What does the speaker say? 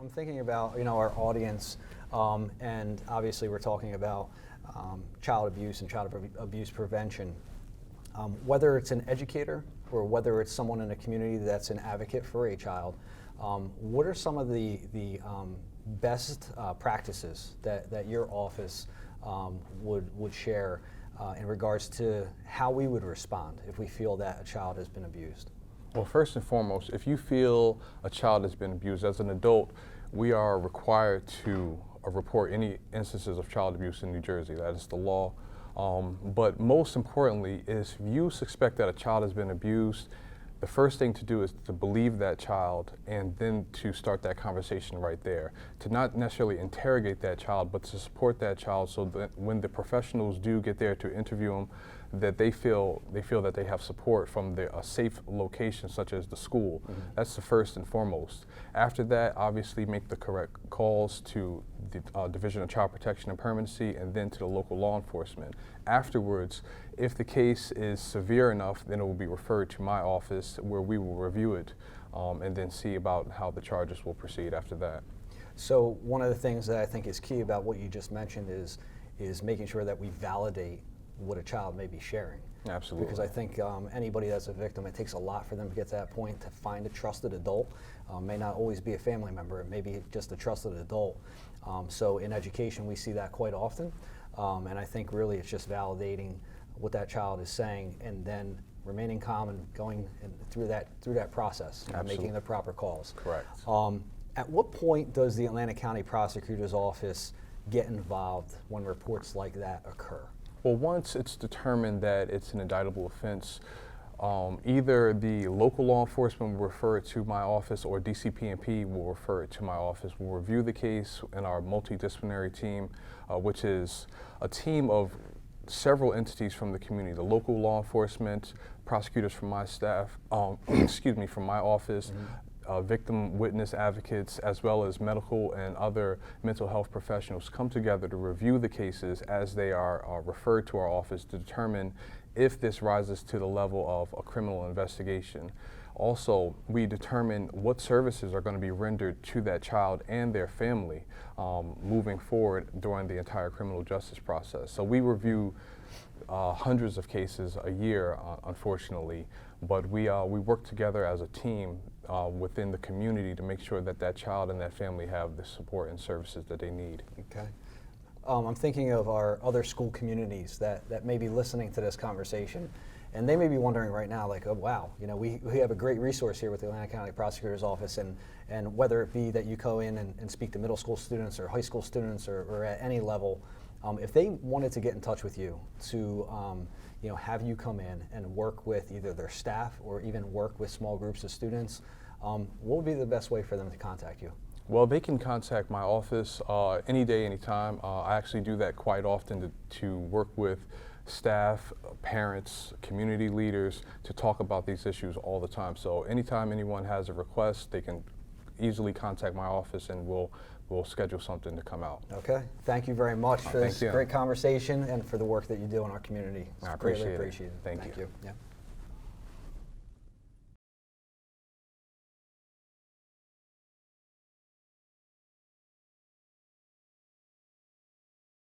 I'm thinking about, our audience, and obviously we're talking about child abuse and child abuse prevention. Whether it's an educator or whether it's someone in a community that's an advocate for a child, what are some of the best practices that your office would share in regards to how we would respond if we feel that a child has been abused? Well, first and foremost, if you feel a child has been abused, as an adult, we are required to report any instances of child abuse in New Jersey. That is the law. But most importantly is if you suspect that a child has been abused, the first thing to do is to believe that child and then to start that conversation right there. To not necessarily interrogate that child, but to support that child so that when the professionals do get there to interview them, that they feel that they have support from a safe location such as the school. Mm-hmm. That's the first and foremost. After that, obviously make the correct calls to the Division of Child Protection and Permanency and then to the local law enforcement. Afterwards, if the case is severe enough, then it will be referred to my office where we will review it and then see about how the charges will proceed after that. So one of the things that I think is key about what you just mentioned is making sure that we validate what a child may be sharing. Absolutely. Because I think anybody that's a victim, it takes a lot for them to get to that point to find a trusted adult. May not always be a family member, it may be just a trusted adult. So in education, we see that quite often. And I think really it's just validating what that child is saying and then remaining calm and going through that process and making the proper calls. Correct. At what point does the Atlantic County Prosecutor's Office get involved when reports like that occur? Well, once it's determined that it's an indictable offense, either the local law enforcement will refer it to my office or DCP&P will refer it to my office. We'll review the case in our multidisciplinary team, which is a team of several entities from the community, the local law enforcement, prosecutors from my staff, from my office, mm-hmm. Victim witness advocates, as well as medical and other mental health professionals come together to review the cases as they are referred to our office to determine if this rises to the level of a criminal investigation. Also, we determine what services are going to be rendered to that child and their family moving forward during the entire criminal justice process. So we review hundreds of cases a year, unfortunately, but we work together as a team within the community to make sure that that child and that family have the support and services that they need. Okay. I'm thinking of our other school communities that may be listening to this conversation, and they may be wondering right now, like, oh wow, we have a great resource here with the Atlantic County Prosecutor's Office, and whether it be that you go in and speak to middle school students or high school students or at any level, if they wanted to get in touch with you to have you come in and work with either their staff or even work with small groups of students, what would be the best way for them to contact you? Well, they can contact my office any day, anytime. I actually do that quite often to work with staff, parents, community leaders to talk about these issues all the time. So anytime anyone has a request, they can easily contact my office and we'll schedule something to come out. Okay. Thank you very much for this great conversation and for the work that you do in our community. I appreciate it. Greatly appreciated. Thank you. Yeah.